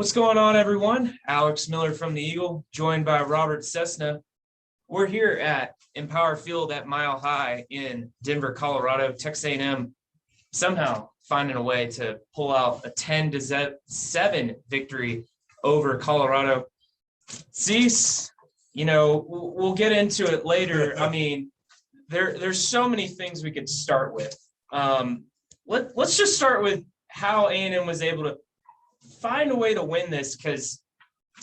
What's going on, everyone? Alex Miller from the Eagle, joined by Robert Cessna. We're here at Empower Field at Mile High in Denver, Colorado. Texas A&M somehow finding a way to pull out a 10-7 victory over Colorado. Cease, we'll get into it later. I mean, there's so many things we could start with. Let's just start with how A&M was able to find a way to win this, because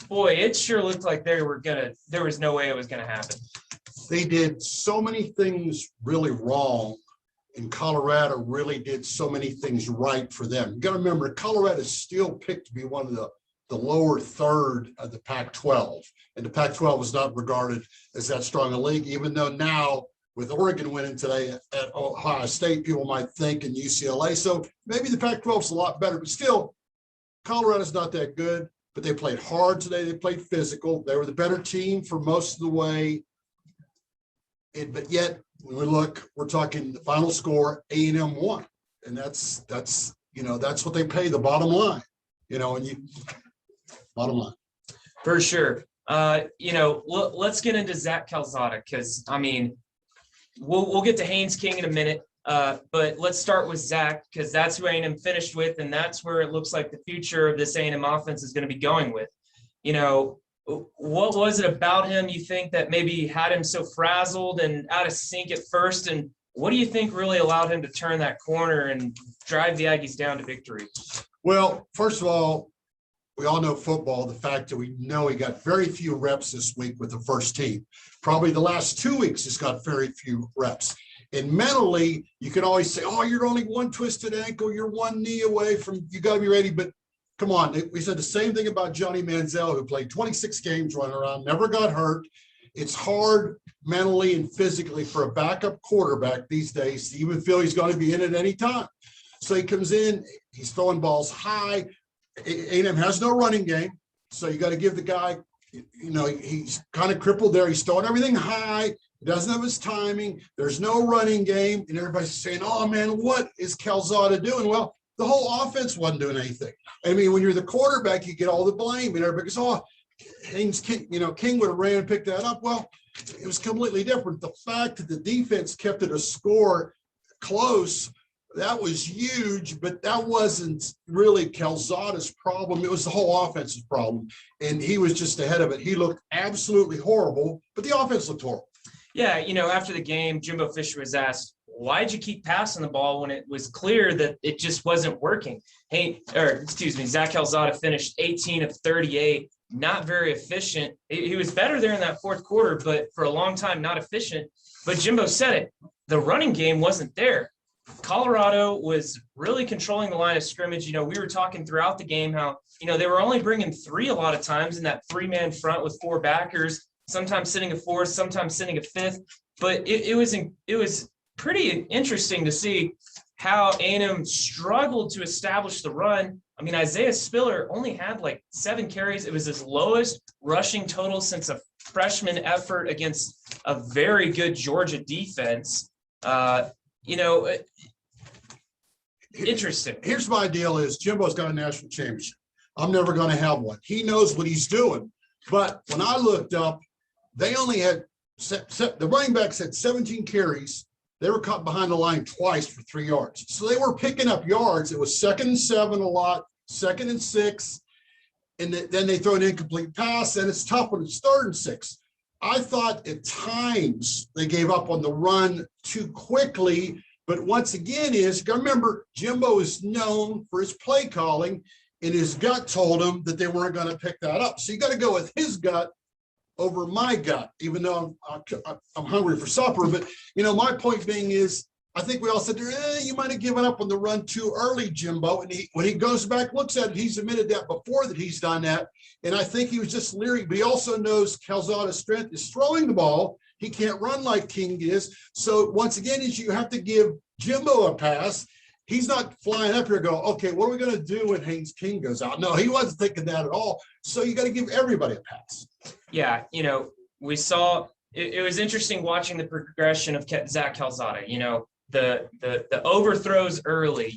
boy, it sure looked like there was no way it was gonna happen. They did so many things really wrong, and Colorado really did so many things right for them. You got to remember, Colorado is still picked to be one of the lower third of the Pac-12, and the Pac-12 was not regarded as that strong a league, even though now with Oregon winning today at Ohio State, people might think, and UCLA. So maybe the Pac-12 is a lot better, but still, Colorado's not that good, but they played hard today. They played physical. They were the better team for most of the way. But yet, when we look, we're talking the final score, A&M won. And that's what they pay, the bottom line, bottom line. For sure. Let's get into Zach Calzada, because, I mean, we'll get to Haynes King in a minute. But let's start with Zach, because that's who A&M finished with, and that's where it looks like the future of this A&M offense is going to be going with. What was it about him you think that maybe had him so frazzled and out of sync at first, and what do you think really allowed him to turn that corner and drive the Aggies down to victory? Well, first of all, we all know football, the fact that we know he got very few reps this week with the first team. Probably the last 2 weeks he's got very few reps. And mentally, you can always say, oh, you're only one twisted ankle, you're one knee away from, you got to be ready. But come on, we said the same thing about Johnny Manziel, who played 26 games running around, never got hurt. It's hard mentally and physically for a backup quarterback these days to even feel he's going to be in at any time. So he comes in, he's throwing balls high. A&M has no running game, so you got to give the guy, he's kind of crippled there. He's throwing everything high. He doesn't have his timing. There's no running game. And everybody's saying, oh, man, what is Calzada doing? Well, the whole offense wasn't doing anything. I mean, when you're the quarterback, you get all the blame. And everybody goes, oh, Haynes King, King would have ran and picked that up. Well, it was completely different. The fact that the defense kept it a score close, that was huge, but that wasn't really Calzada's problem. It was the whole offense's problem. And he was just ahead of it. He looked absolutely horrible, but the offense looked horrible. Yeah, after the game, Jimbo Fisher was asked, why'd you keep passing the ball when it was clear that it just wasn't working? Zach Calzada finished 18 of 38, not very efficient. He was better there in that fourth quarter, but for a long time, not efficient. But Jimbo said it, the running game wasn't there. Colorado was really controlling the line of scrimmage. We were talking throughout the game how, they were only bringing three a lot of times in that three-man front with four backers, sometimes sitting a fourth, sometimes sitting a fifth. But it was pretty interesting to see how A&M struggled to establish the run. I mean, Isaiah Spiller only had like 7 carries. It was his lowest rushing total since a freshman effort against a very good Georgia defense. Interesting. Here's my deal is Jimbo's got a national championship. I'm never going to have one. He knows what he's doing. But when I looked up, they only had the running backs had 17 carries. They were caught behind the line twice for 3 yards. So they were picking up yards. It was 2nd and 7 a lot, 2nd and 6. And then they throw an incomplete pass, and it's tough when it's 3rd and 6. I thought at times they gave up on the run too quickly. But once again, remember, Jimbo is known for his play calling, and his gut told him that they weren't going to pick that up. So you got to go with his gut over my gut, even though I'm hungry for supper. But, my point being is, I think we all said, you might have given up on the run too early, Jimbo. And when he goes back, looks at it, he's admitted that before that he's done that. And I think he was just leery, but he also knows Calzada's strength is throwing the ball. He can't run like King is. So once again, you have to give Jimbo a pass. He's not flying up here and go, okay, what are we going to do when Haynes King goes out? No, he wasn't thinking that at all. So you got to give everybody a pass. Yeah, we saw it was interesting watching the progression of Zach Calzada. the overthrows early.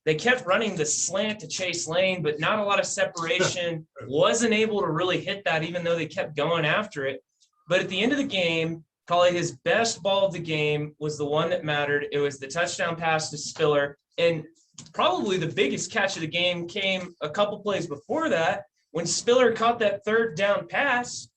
They kept running the slant to Chase Lane, but not a lot of separation. Wasn't able to really hit that, even though they kept going after it. But at the end of the game, probably his best ball of the game was the one that mattered. It was the touchdown pass to Spiller. And probably the biggest catch of the game came a couple plays before that, when Spiller caught that third down pass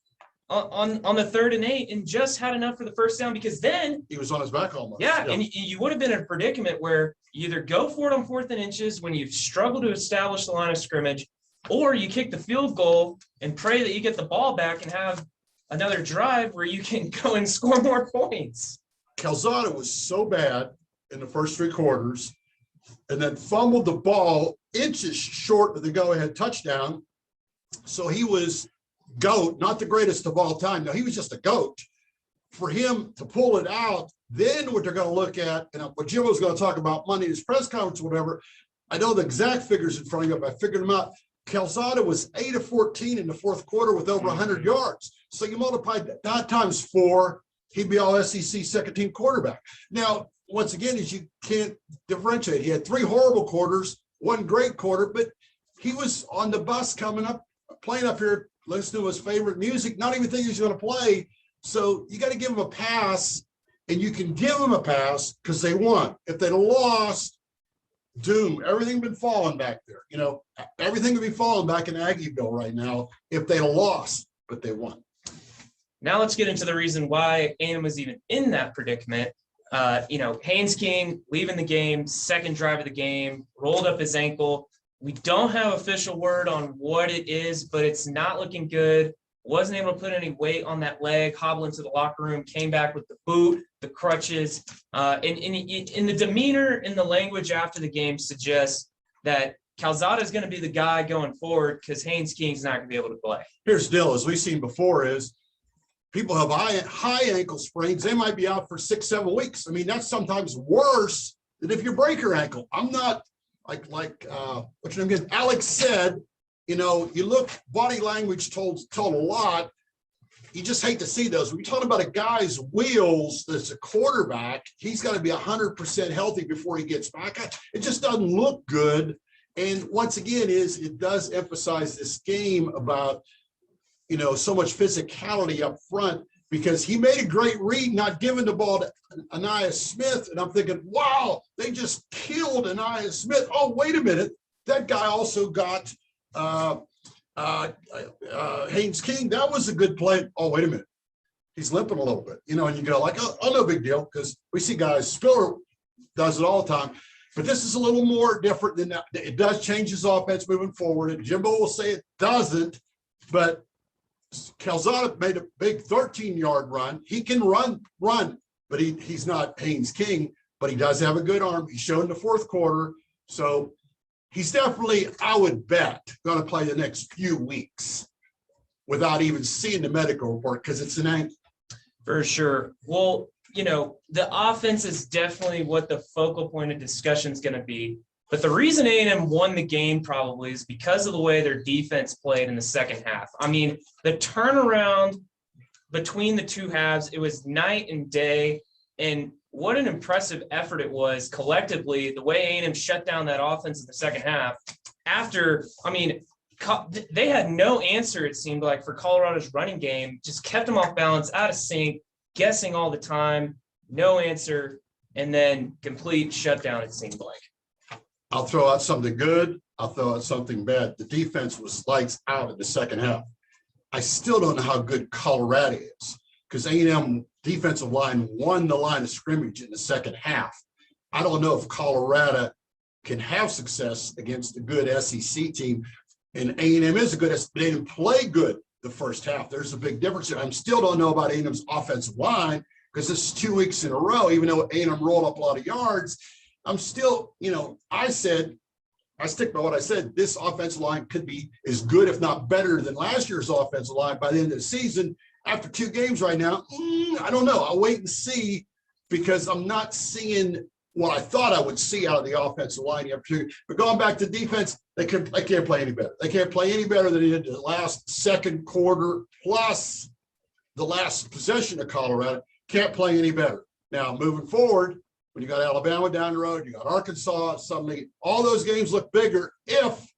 on the 3rd and 8 and just had enough for the first down, because then He was on his back almost. yeah, and you would have been in a predicament where you either go for it on 4th and inches when you've struggled to establish the line of scrimmage, or you kick the field goal and pray that you get the ball back and have another drive where you can go and score more points. Calzada was so bad in the first 3 quarters and then fumbled the ball inches short of the go-ahead touchdown. So he was GOAT, not the greatest of all time. No, he was just a GOAT. For him to pull it out, then what they're going to look at, and what Jim was going to talk about Monday in his press conference or whatever, I know the exact figures in front of you, but I figured them out. Calzada was 8 of 14 in the 4th quarter with over 100 yards. So you multiply that times 4, he'd be all SEC second-team quarterback. Now, once again, is you can't differentiate. He had 3 horrible quarters, 1 great quarter, but he was on the bus coming up, playing up here, listening to his favorite music, not even thinking he's going to play. So you got to give him a pass, and you can give him a pass because they won. If they'd have lost, doom, everything been falling back there. Everything would be falling back in Aggieville right now if they'd have lost, but they won. Now let's get into the reason why A&M was even in that predicament. Haynes King leaving the game, 2nd drive of the game, rolled up his ankle. We don't have official word on what it is, but it's not looking good. Wasn't able to put any weight on that leg, hobbled into the locker room, came back with the boot, the crutches. In the demeanor, in the language after the game suggests that Calzada is going to be the guy going forward because Haynes King's not going to be able to play. Here's the deal, as we've seen before, is people have high ankle sprains. They might be out for 6-7 weeks. I mean, that's sometimes worse than if you break your ankle. I'm not like what's your name again? Alex said, you look, body language told a lot. You just hate to see those. When you're talking about a guy's wheels that's a quarterback, he's got to be 100% healthy before he gets back. It just doesn't look good. And once again, it does emphasize this game about, so much physicality up front, because he made a great read, not giving the ball to Aniyah Smith. And I'm thinking, wow, they just killed Aniyah Smith. Oh, wait a minute. That guy also got Haynes King. That was a good play. Oh, wait a minute. He's limping a little bit, and you go like, oh, no big deal, because we see guys, Spiller does it all the time. But this is a little more different than that. It does change his offense moving forward. And Jimbo will say it doesn't, but Calzada made a big 13-yard run. He can run, but he's not Haynes King, but he does have a good arm. He's shown in the 4th quarter. So he's definitely, I would bet, going to play the next few weeks without even seeing the medical report, because it's an ankle. For sure. Well, the offense is definitely what the focal point of discussion is going to be. But the reason A&M won the game probably is because of the way their defense played in the second half. I mean, the turnaround between the 2 halves, it was night and day. And what an impressive effort it was collectively, the way A&M shut down that offense in the second half. They had no answer, it seemed like, for Colorado's running game. Just kept them off balance, out of sync, guessing all the time, no answer, and then complete shutdown, it seemed like. I'll throw out something good. I'll throw out something bad. The defense was lights out in the second half. I still don't know how good Colorado is, because A&M defensive line won the line of scrimmage in the second half. I don't know if Colorado can have success against a good SEC team. And A&M is a good, they didn't play good the first half. There's a big difference. I still don't know about A&M's offensive line, because this is 2 weeks in a row, even though A&M rolled up a lot of yards. I'm still, I stick by what I said. This offensive line could be as good, if not better, than last year's offensive line by the end of the season. After 2 games right now, I don't know. I'll wait and see, because I'm not seeing what I thought I would see out of the offensive line after 2. But going back to defense, they can't play any better. They can't play any better than they did the last 2nd quarter, plus the last possession of Colorado. Can't play any better. Now, moving forward, when you got Alabama down the road, you got Arkansas, suddenly all those games look bigger if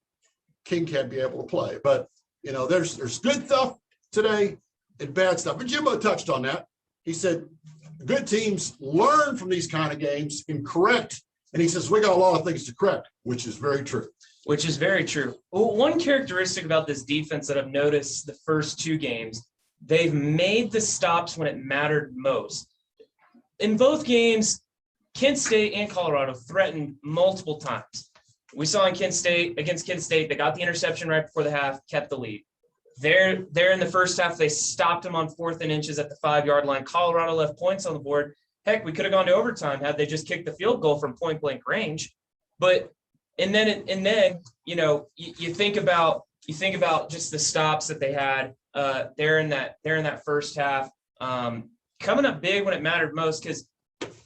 King can't be able to play. But, there's good stuff today and bad stuff. And Jimbo touched on that. He said, good teams learn from these kind of games and correct. And he says, we got a lot of things to correct, which is very true. Which is very true. Well, one characteristic about this defense that I've noticed the first two games, they've made the stops when it mattered most. In both games, Kent State and Colorado threatened multiple times. We saw against Kent State, they got the interception right before the half, kept the lead. There in the first half, they stopped them on 4th and inches at the 5-yard line. Colorado left points on the board. Heck, we could have gone to overtime had they just kicked the field goal from point blank range. But and then you think about just the stops that they had there in that first half, coming up big when it mattered most. Because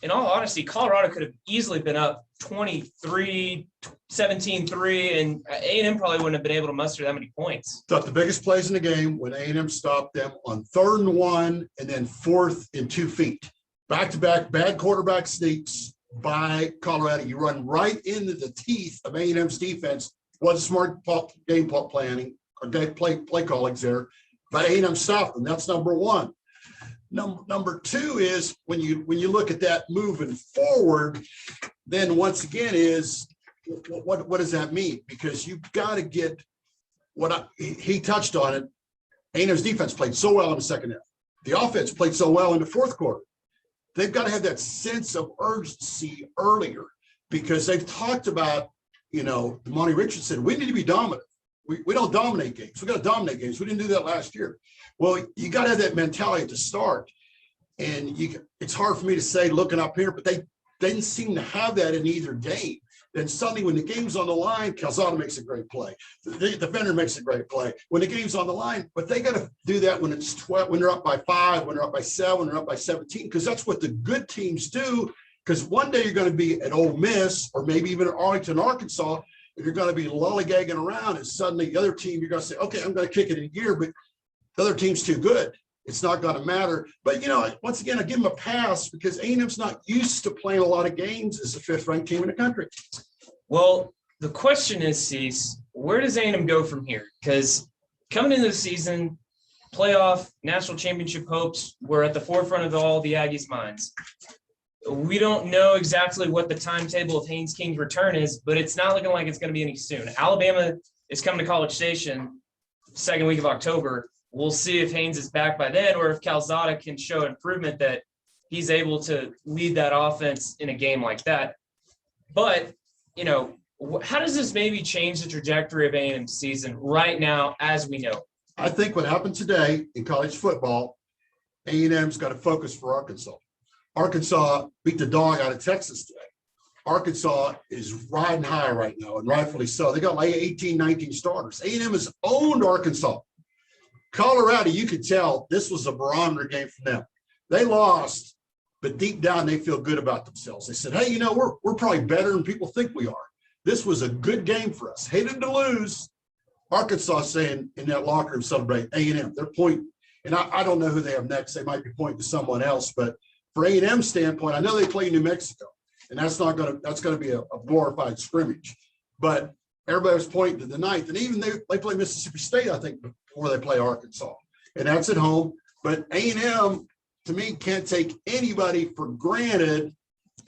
in all honesty, Colorado could have easily been up 23, 17-3, and A&M probably wouldn't have been able to muster that many points. Thought the biggest plays in the game when A&M stopped them on 3rd and 1 and then 4th and 2 feet. Back-to-back bad quarterback sneaks by Colorado. You run right into the teeth of A&M's defense. Wasn't smart game planning or play callings there, but A&M stopped them. That's number one. Number two is when you look at that moving forward, then once again is what does that mean? Because you've got to get he touched on it. A&M's defense played so well in the second half. The offense played so well in the fourth quarter. They've got to have that sense of urgency earlier because they've talked about, Monty Richards said, we need to be dominant. We don't dominate games. We got to dominate games. We didn't do that last year. Well, you got to have that mentality at the start. And it's hard for me to say looking up here, but they didn't seem to have that in either game. Then suddenly when the game's on the line, Calzada makes a great play. The defender makes a great play. When the game's on the line, but they got to do that when it's 12, when they're up by 5, when they're up by 7, when they're up by 17, because that's what the good teams do. Because one day you're going to be at Ole Miss or maybe even at Arlington, Arkansas, and you're going to be lollygagging around, and suddenly the other team, you're going to say, okay, I'm going to kick it in gear, but the other team's too good. It's not going to matter. But, once again, I give them a pass because A&M's not used to playing a lot of games as the 5th-ranked team in the country. Well, the question is, Cease, where does A&M go from here? Because coming into the season, playoff, national championship hopes were at the forefront of all the Aggies' minds. We don't know exactly what the timetable of Haynes King's return is, but it's not looking like it's going to be any soon. Alabama is coming to College Station second week of October. We'll see if Haynes is back by then or if Calzada can show improvement that he's able to lead that offense in a game like that. But, how does this maybe change the trajectory of A&M's season right now as we know? I think what happened today in college football, A&M's got to focus for Arkansas. Arkansas beat the dog out of Texas today. Arkansas is riding high right now, and rightfully so. They got like 18, 19 starters. A&M has owned Arkansas. Colorado, you could tell this was a barometer game for them. They lost, but deep down they feel good about themselves. They said, hey, we're probably better than people think we are. This was a good game for us. Hated to lose. Arkansas saying in that locker room, celebrate A&M. They're pointing, and I don't know who they have next. They might be pointing to someone else, but for A&M standpoint, I know they play New Mexico, and that's going to be a glorified scrimmage. But everybody was pointing to the 9th, and even they play Mississippi State, I think, before they play Arkansas, and that's at home. But A&M, to me, can't take anybody for granted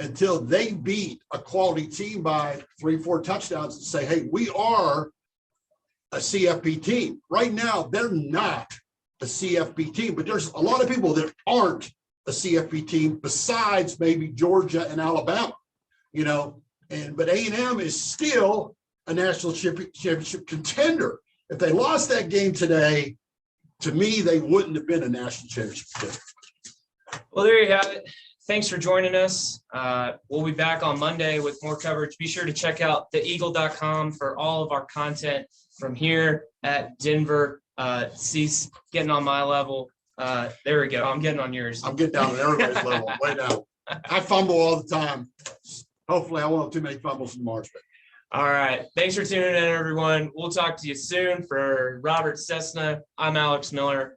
until they beat a quality team by 3-4 touchdowns and say, hey, we are a CFP team. Right now, they're not a CFP team, but there's a lot of people that aren't a CFP team besides maybe Georgia and Alabama, but A&M is still a national championship contender. If they lost that game today, to me, they wouldn't have been a national championship contender. Well, there you have it. Thanks for joining us. We'll be back on Monday with more coverage. Be sure to check out theeagle.com for all of our content from here at Denver. Cease getting on my level. There we go. I'm getting on yours. I'm getting down to everybody's level, way down. I fumble all the time. Hopefully I won't have too many fumbles in March. All right. Thanks for tuning in, everyone. We'll talk to you soon. For Robert Cessna, I'm Alex Miller.